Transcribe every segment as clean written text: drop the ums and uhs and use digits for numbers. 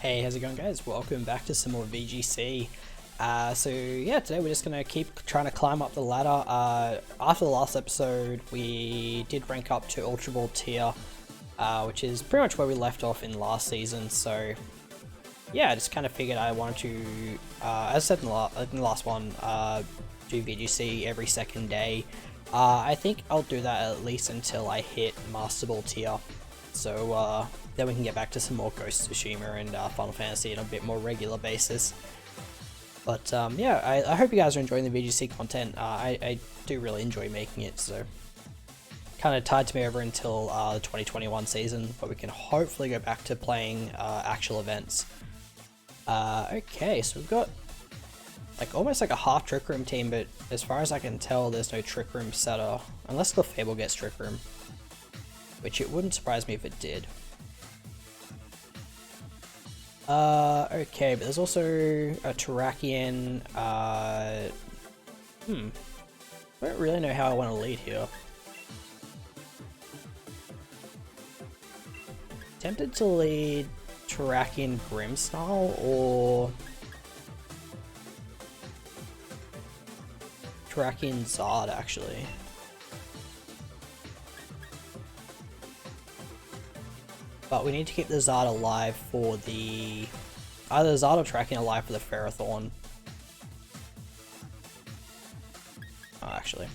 Hey, how's it going, guys? Welcome back to some more VGC. So yeah, today we're just gonna keep trying to climb up the ladder. After the last episode, we did rank up to Ultra Ball tier, which is pretty much where we left off in last season. So yeah, I just kind of figured I wanted to, as I said in the last one, do VGC every second day. I think I'll do that at least until I hit Master Ball tier. So then we can get back to some more Ghost of Tsushima and Final Fantasy on a bit more regular basis. But yeah, I hope you guys are enjoying the VGC content. I do really enjoy making it, so kind of tied to me over until the 2021 season, but we can hopefully go back to playing actual events. Okay, so we've got like almost like a half Trick Room team, but as far as I can tell, there's no Trick Room setter, unless the Fable gets Trick Room, which it wouldn't surprise me if it did. Okay, but there's also a Tarakian, I don't really know how I want to lead here. Tempted to lead Tarakian Grimsnarl or Tarakian Zard, actually. But we need to keep the Zard alive for the... either Zard or Tarakian alive for the Ferrothorn. Oh, actually.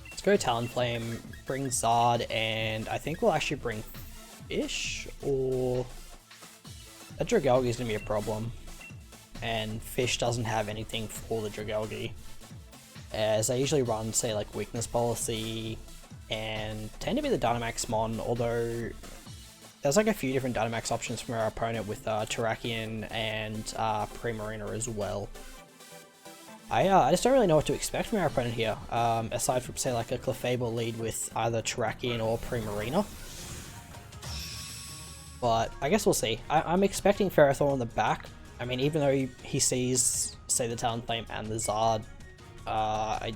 Let's go Talonflame, bring Zard, and I think we'll actually bring Fish, or... that Dragalge is going to be a problem. And Fish doesn't have anything for the Dragalge, as I usually run, say, like Weakness Policy, and tend to be the Dynamax Mon, although there's like a few different Dynamax options from our opponent with Tarakian and Primarina as well. I just don't really know what to expect from our opponent here, aside from, say, like a Clefable lead with either Tarakian or Primarina. But I guess we'll see. I'm expecting Ferrothorn on the back. I mean, even though he sees, say, the Talonflame and the Zard, I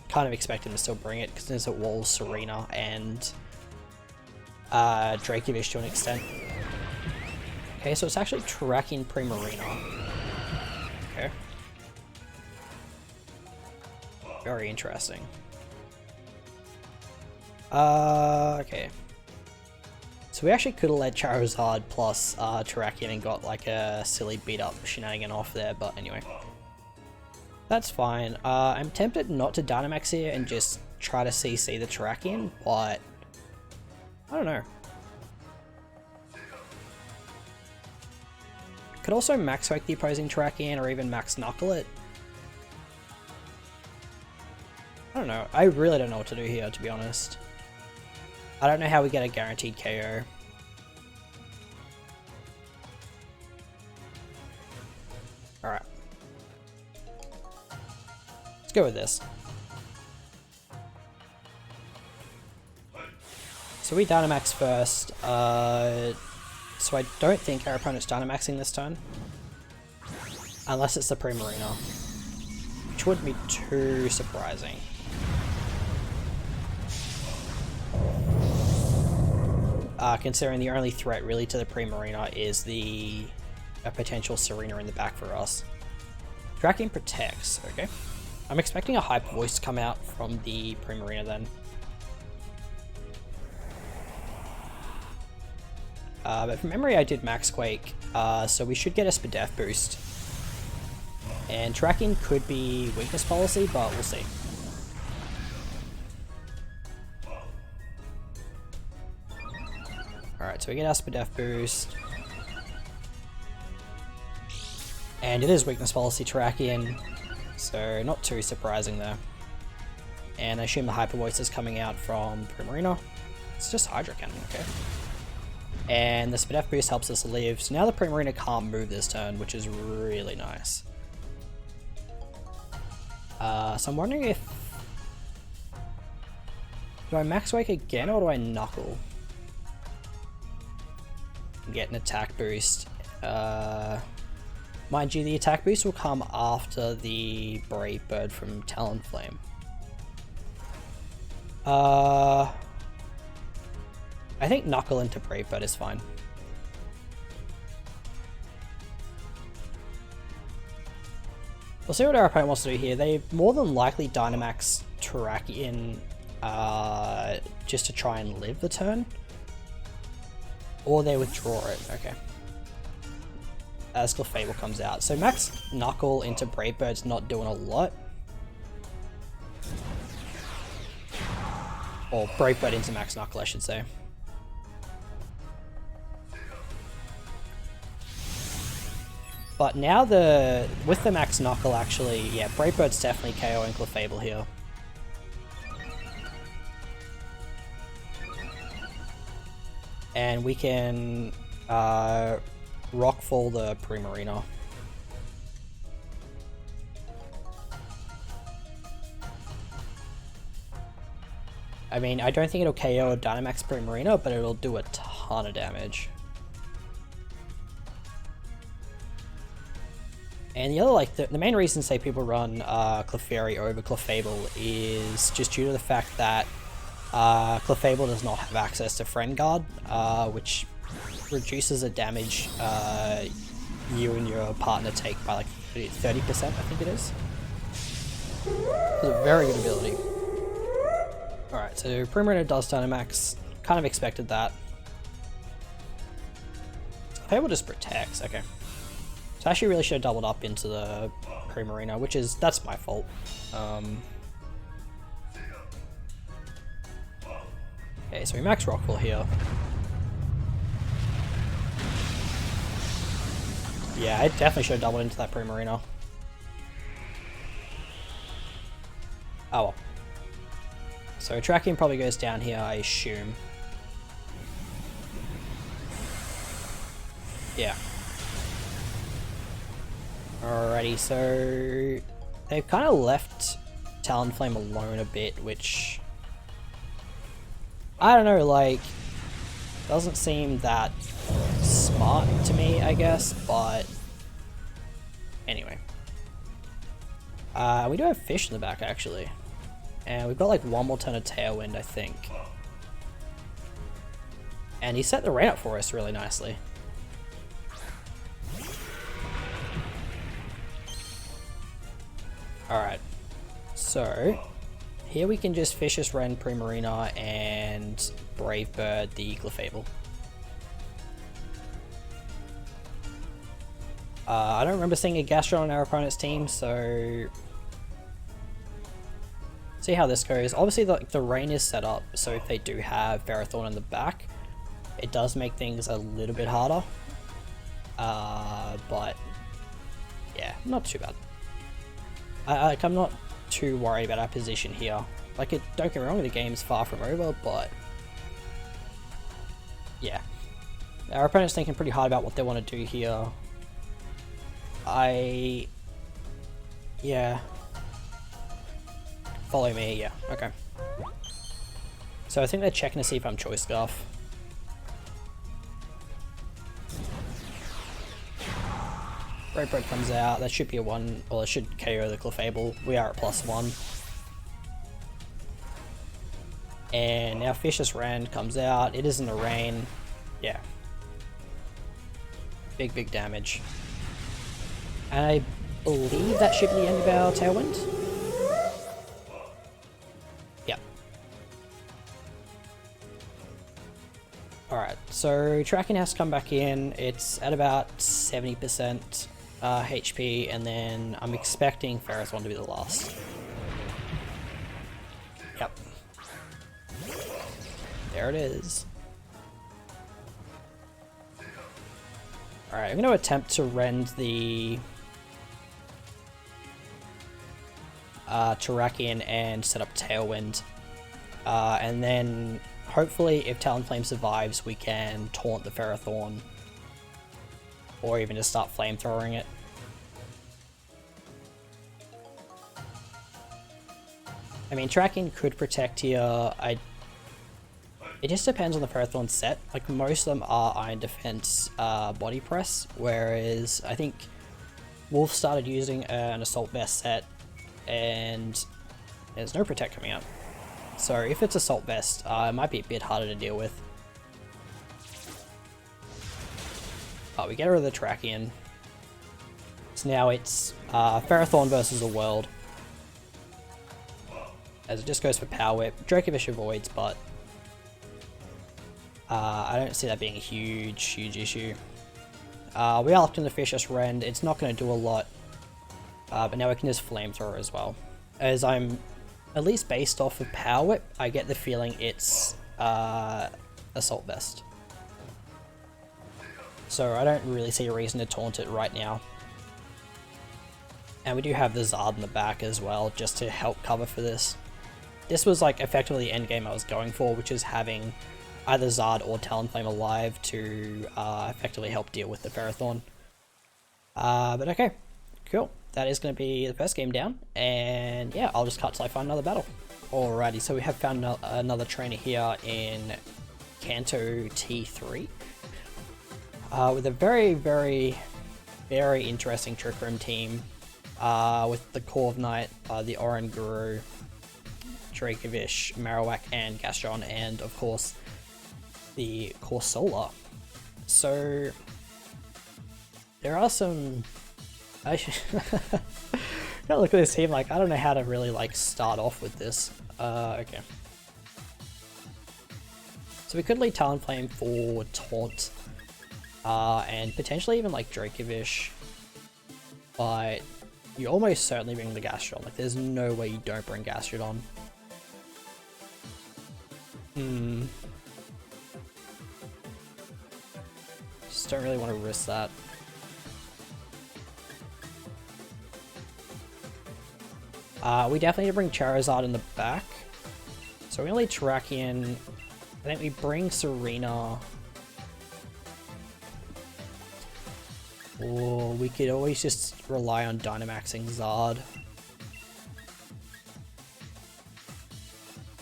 kind of expect him to still bring it, because there's a Walls, Tsareena, and Dracovish to an extent. Okay, so it's actually Tarakian Primarina. Okay. Very interesting. Okay. So we actually could have led Charizard plus Tarakian and got like a silly beat up shenanigan off there, but anyway. That's fine. I'm tempted not to Dynamax here and just try to CC the Tarakian, but I don't know. Could also Max Wake the opposing Tarakian or even Max Knuckle it. I don't know. I really don't know what to do here, to be honest. I don't know how we get a guaranteed KO. Alright. Let's go with this. So we Dynamax first, so I don't think our opponent's Dynamaxing this turn. Unless it's the Primarina, which wouldn't be too surprising. Considering the only threat really to the Primarina is a potential Tsareena in the back for us. Tarakian protects, okay. I'm expecting a Hyper Voice to come out from the Primarina then. But from memory I did Max Quake, so we should get a Spadef boost. And Tarakian could be Weakness Policy, but we'll see. Alright, so we get our Spadef boost. And it is Weakness Policy Tarakian, so not too surprising there. And I assume the Hyper Voice is coming out from Primarina. It's just Hydro Cannon, okay. And the Spadef boost helps us live, so now the Primarina can't move this turn, which is really nice. So I'm wondering if... do I Max Wake again, or do I Knuckle? Get an attack boost. Mind you, the attack boost will come after the Brave Bird from Talonflame. I think Knuckle into Brave Bird is fine. We'll see what our opponent wants to do here. They more than likely Dynamax Tsareena just to try and live the turn. Or they withdraw it. Okay. As Clefable comes out. So Max Knuckle into Brave Bird's not doing a lot. Or Brave Bird into Max Knuckle, I should say. But now with the Max Knuckle actually, yeah, Brave Bird's definitely KOing Clefable here. And we can Rockfall the Primarina. I mean, I don't think it'll KO a Dynamax Primarina, but it'll do a ton of damage. And the other, like, the main reason, say, people run Clefairy over Clefable is just due to the fact that Clefable does not have access to Friend Guard, which reduces the damage you and your partner take by like 30%, I think it is. It's a very good ability. Alright, so Primarina does Dynamax. Kind of expected that. Clefable just protects, okay. So I actually really should have doubled up into the Primarina, that's my fault. Okay, so we max Rockfall here. Yeah, I definitely should have doubled into that Primarina. Oh well. So tracking probably goes down here, I assume. Yeah. Alrighty, so they've kind of left Talonflame alone a bit, which I don't know, like, doesn't seem that smart to me, I guess, but anyway. We do have Fish in the back, actually. And we've got like one more turn of Tailwind, I think. And he set the rain up for us really nicely. Alright, so here we can just Fishious Wren, Primarina, and Brave Bird the Clefable. I don't remember seeing a Gastron on our opponent's team, so see how this goes. Obviously the rain is set up, so if they do have Ferrothorn in the back, it does make things a little bit harder. But yeah, not too bad. I'm not too worried about our position here. Like, don't get me wrong, the game's far from over, but yeah. Our opponent's thinking pretty hard about what they want to do here. Yeah. Follow me, yeah, okay. So I think they're checking to see if I'm Choice Scarf. Brave Bird comes out, that should be a 1, or it should KO the Clefable. We are at +1. And now Fishious Wren comes out, it is in the rain. Yeah. Big damage. And I believe that should be the end of our Tailwind. Yep. Alright, so tracking has to come back in. It's at about 70% HP, and then I'm expecting Ferrothorn to be the last. Yep. There it is. Alright, I'm going to attempt to rend the Terrakion and set up Tailwind. And then hopefully if Talonflame survives we can taunt the Ferrothorn. Or even just start flamethrowing it. I mean, Terrakion could protect here. It just depends on the Ferrothorn set. Like, most of them are Iron Defense Body Press, whereas I think Wolf started using an Assault Vest set, and there's no Protect coming up. So if it's Assault Vest, it might be a bit harder to deal with. But we get rid of the Terrakion. It's So now it's Ferrothorn versus the world. As it just goes for Power Whip. Dracovish avoids, but I don't see that being a huge issue. We are left in the Vicious Rend. It's not going to do a lot. But now we can just Flamethrower as well. As I'm at least based off of Power Whip, I get the feeling it's Assault Vest. So I don't really see a reason to taunt it right now. And we do have the Zard in the back as well, just to help cover for this. This was like effectively the end game I was going for, which is having either Zard or Talonflame alive to effectively help deal with the Ferrothorn. But okay, cool. That is going to be the first game down, and yeah, I'll just cut till I find another battle. Alrighty, so we have found another trainer here in Kanto T3. With a very interesting Trick Room team. With the Corv Knight, the Oran Guru, Dracovish, Marowak, and Gastron, and of course the Corsola. So there are some. I gotta look at this team. Like, I don't know how to really like start off with this. Okay. So we could lead Talonflame for Taunt, and potentially even like Dracovish, but you almost certainly bring the Gastrodon. Like, there's no way you don't bring Gastrodon. Just don't really want to risk that. We definitely need to bring Charizard in the back. So we only Terrakion. I think we bring Tsareena. Or we could always just rely on Dynamaxing Zard.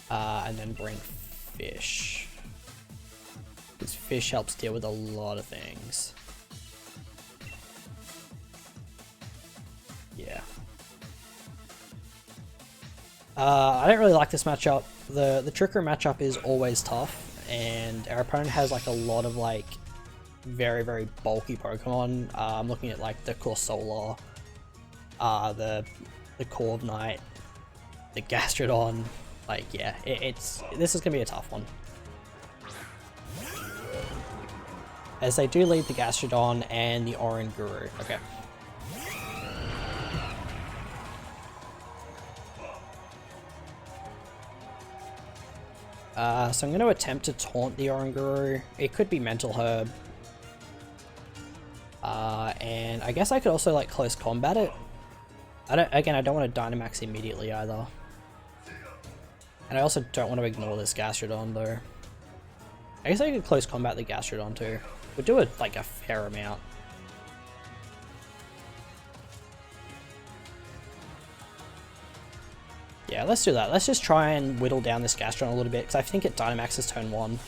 And then bring Fish. Because Fish helps deal with a lot of things. Yeah. I don't really like this matchup. The Trick Room matchup is always tough, and our opponent has like a lot of like very bulky Pokemon. I'm looking at like the Corsola, the Corv Knight, the Gastrodon. Like, yeah, this is gonna be a tough one. As they do lead the Gastrodon and the Oran Guru. Okay. So I'm going to attempt to taunt the Oranguru. It could be Mental Herb. And I guess I could also like close combat it. I don't want to Dynamax immediately either. And I also don't want to ignore this Gastrodon though. I guess I could close combat the Gastrodon too. We'll do it like a fair amount. Yeah, let's do that. Let's just try and whittle down this Gastrodon a little bit, because I think it Dynamaxes turn 1.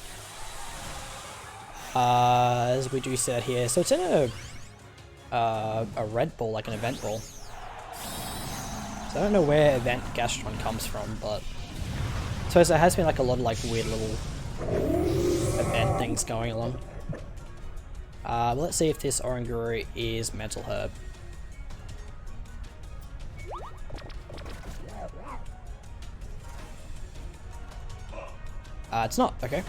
As we do see that here. So it's in a red ball, like an event ball. So I don't know where event Gastrodon comes from, but I suppose there has been like a lot of like weird little event things going along. But let's see if this Oranguru is Mental Herb. It's not. Okay.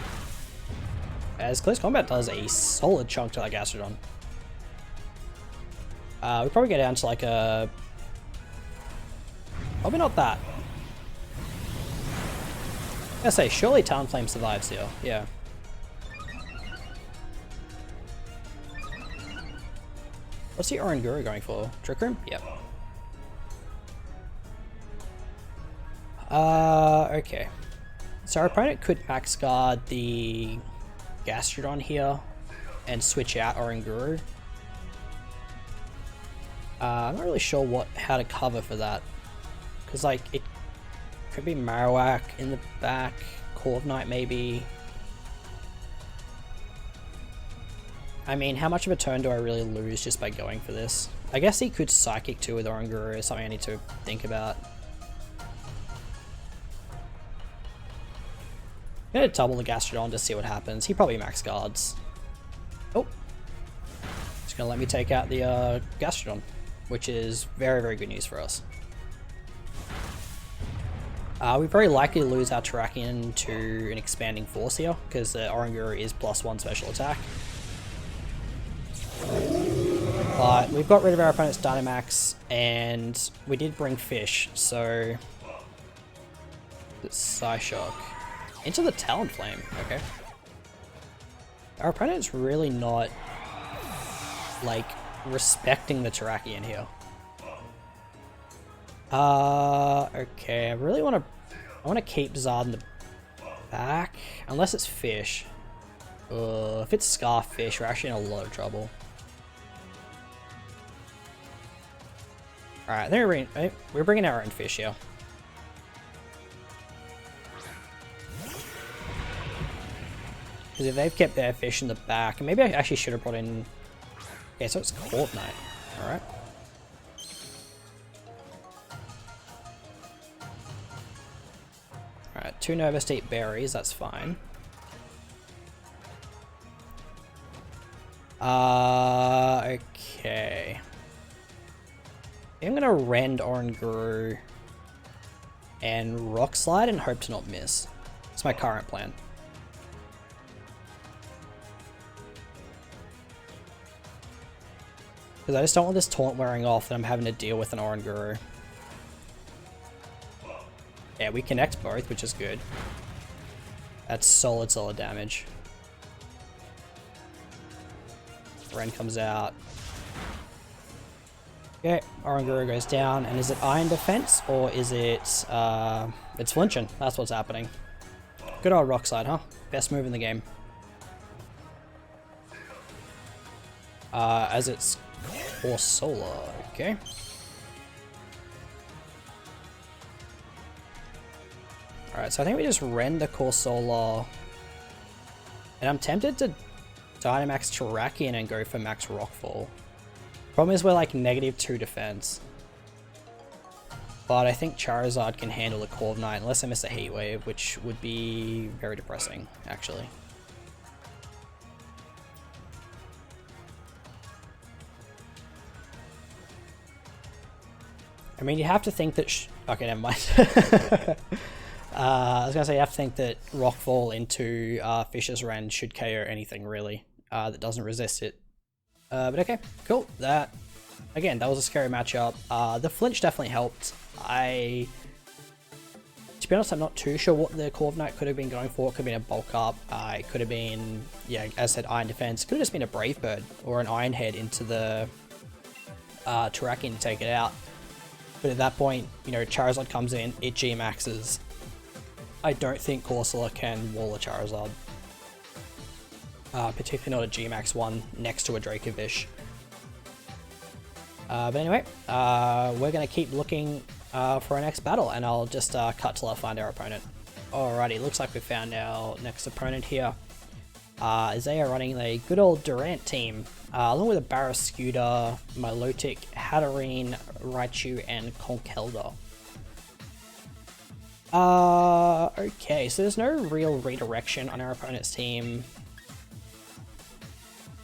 As close combat does a solid chunk to that Gastrodon. We probably get down to like a... Probably not that. I say, surely Talonflame survives here. Yeah. What's the Oranguru going for? Trick Room? Yep. Okay. So our opponent could max guard the Gastrodon here and switch out Oranguru. I'm not really sure how to cover for that. Because like, it could be Marowak in the back, Corv Knight maybe. I mean, how much of a turn do I really lose just by going for this? I guess he could Psychic too with Oranguru, is something I need to think about. I'm gonna double the Gastrodon to see what happens. He probably max guards. Oh. Just gonna let me take out the Gastrodon. which is very, very good news for us. We very likely lose our Terrakion to an expanding force here, because the Oranguru is +1 special attack. But we've got rid of our opponent's Dynamax, and we did bring Fish, so... Psyshock. Into the Talonflame, okay. Our opponent's really not, like, respecting the Terrakion here. Okay, I really want to keep Zard in the back, unless it's Fish. If it's Scarf Fish, we're actually in a lot of trouble. Alright, we're bringing our own Fish here. Because if they've kept their Fish in the back, and maybe I actually should have brought in... Okay, so it's Corviknight. Alright. Alright, 2 Nova State Berries, that's fine. Okay. I'm gonna Rend Oranguru and Rock Slide and hope to not miss. That's my current plan. Because I just don't want this taunt wearing off and I'm having to deal with an Oranguru. Yeah, we connect both, which is good. That's solid, solid damage. Ren comes out. Okay, Oranguru goes down, and is it Iron Defense, or is it, it's flinching, that's what's happening. Good old Rock Slide, huh? Best move in the game. As it's Corsola, okay. Alright, so I think we just rend the Corsola, and I'm tempted to Dynamax Terrakion and go for max Rockfall. Problem is we're like -2 defense. But I think Charizard can handle the Corviknight unless I miss a Heat Wave, which would be very depressing, actually. I mean, you have to think that... okay, never mind. I was going to say, you have to think that Rockfall into Fish's Rend should KO anything, really, that doesn't resist it. But okay, cool. That, again, that was a scary matchup. The flinch definitely helped. To be honest, I'm not too sure what the Corviknight could have been going for. It could have been a bulk up. It could have been, yeah, as I said, Iron Defense. It could have just been a Brave Bird or an Iron Head into the Terrakion to take it out. But at that point, you know, Charizard comes in, it G-maxes. I don't think Corsola can wall a Charizard. Particularly not a G-max one next to a Dracovish. But anyway, we're going to keep looking for our next battle, and I'll just cut till I find our opponent. Alrighty, looks like we found our next opponent here. They are running a good old Durant team, along with a Barrascuda, Milotic, Hatterene, Raichu, and Conkeldurr. Okay, so there's no real redirection on our opponent's team.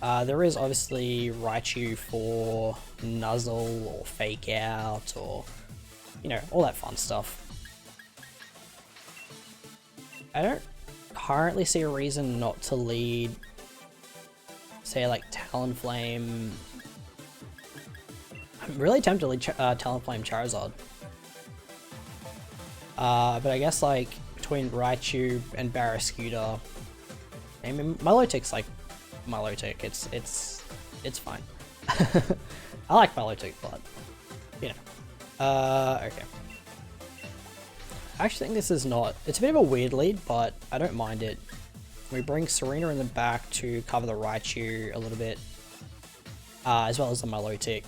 There is obviously Raichu for Nuzzle or Fake Out or, you know, all that fun stuff. I don't currently see a reason not to lead, say, like Talonflame. I'm really tempted to lead Talonflame Charizard. But I guess, like, between Raichu and Barrascuda, I mean, Milotic's like Milotic, it's fine. I like Milotic, but, you know. Okay. I actually think this is not... It's a bit of a weird lead, but I don't mind it. We bring Tsareena in the back to cover the Raichu a little bit, as well as the Milotic.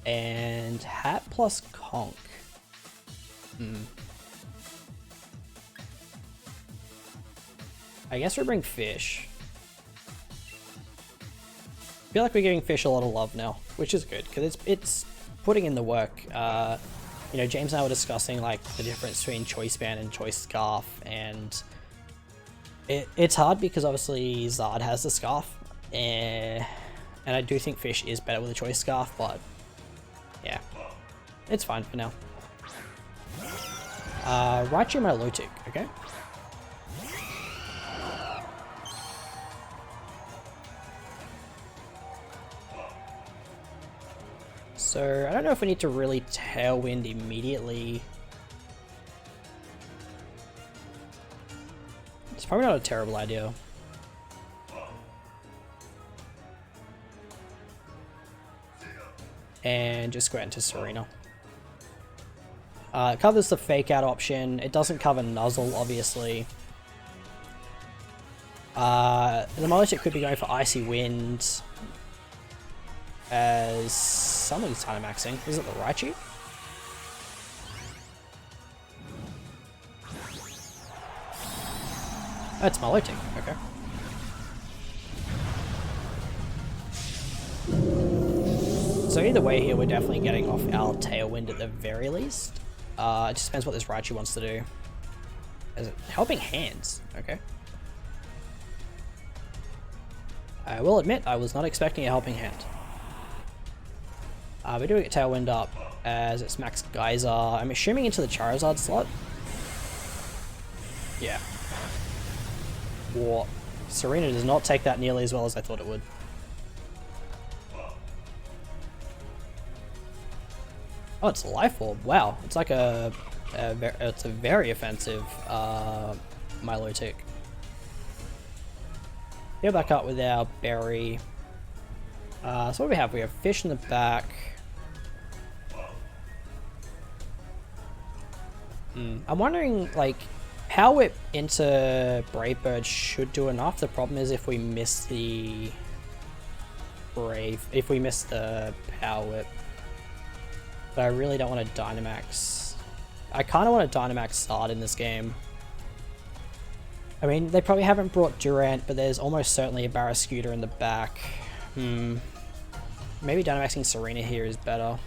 And Hat plus Conk. I guess we bring Fish. I feel like we're giving Fish a lot of love now, which is good, because it's putting in the work. You know, James and I were discussing like the difference between Choice Band and Choice Scarf, and it's hard because obviously Zard has the Scarf, and And I do think Fish is better with a Choice Scarf, but yeah, it's fine for now. Raichu Milotic, okay. So I don't know if we need to really Tailwind immediately. It's probably not a terrible idea. And just go out into Tsareena. It covers the Fake Out option. It doesn't cover Nuzzle, obviously. The Milotic could be going for Icy Wind. As somebody's Dynamaxing. Is it the Raichu? Oh, it's Milotic. Okay. So either way here, we're definitely getting off our Tailwind at the very least. It just depends what this Raichu wants to do. Is it Helping Hands? Okay. I will admit, I was not expecting a Helping Hand. We're doing a Tailwind up as it's Max Geyser. I'm assuming into the Charizard slot. Yeah. What? Tsareena does not take that nearly as well as I thought it would. Oh, it's a Life Orb. Wow, it's like it's a very offensive Milotic. Go back up with our Berry. So what do we have? We have Fish in the back. I'm wondering, like, Power Whip into Brave Bird should do enough. The problem is if we miss the if we miss the Power Whip. But I really don't want to Dynamax. I kind of want to Dynamax start in this game. I mean, they probably haven't brought Durant, but there's almost certainly a Barrascuda in the back. Maybe Dynamaxing Tsareena here is better.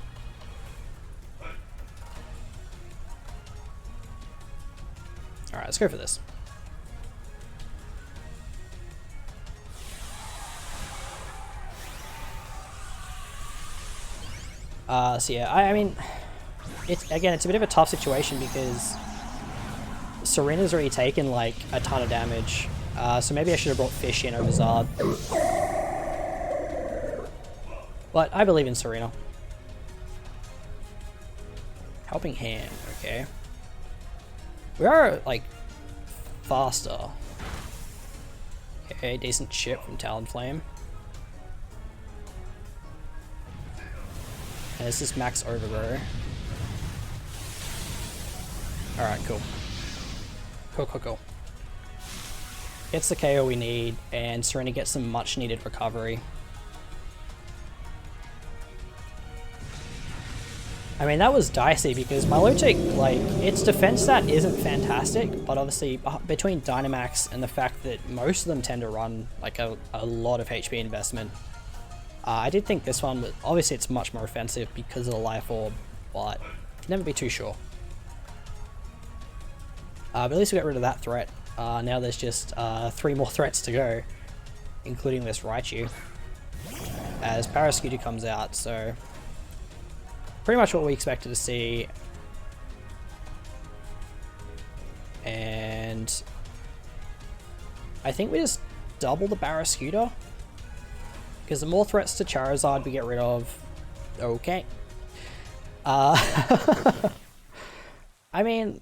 Alright, let's go for this. So yeah, I mean, it's a bit of a tough situation because Tsareena's already taken like a ton of damage. So maybe I should have brought Fish in over Zard. But I believe in Tsareena. Helping Hand, okay. We are like faster. Okay, decent chip from Talonflame. And this is Max Overgrow. Alright, cool. Cool. Gets the KO we need, and Tsareena gets some much needed recovery. I mean, that was dicey because Milotic, like, its defense stat isn't fantastic, but obviously between Dynamax and the fact that most of them tend to run like a lot of HP investment, I did think this one was, obviously it's much more offensive because of the Life Orb, but never be too sure. But at least we got rid of that threat. Now there's just 3 more threats to go, including this Raichu, as Barrascuda comes out, so pretty much what we expected to see. And I think we just double the Barrascuda, because the more threats to Charizard we get rid of. Okay. I mean,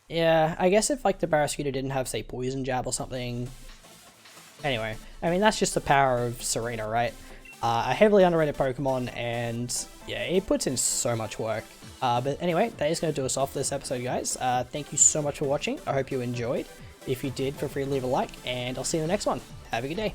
yeah, I guess if like the Barrascuda didn't have, say, Poison Jab or something. Anyway, I mean, that's just the power of Tsareena, right? A heavily underrated Pokemon, and yeah, it puts in so much work. But anyway, that is going to do us off for this episode, guys. Thank you so much for watching. I hope you enjoyed. If you did, feel free to leave a like, and I'll see you in the next one. Have a good day.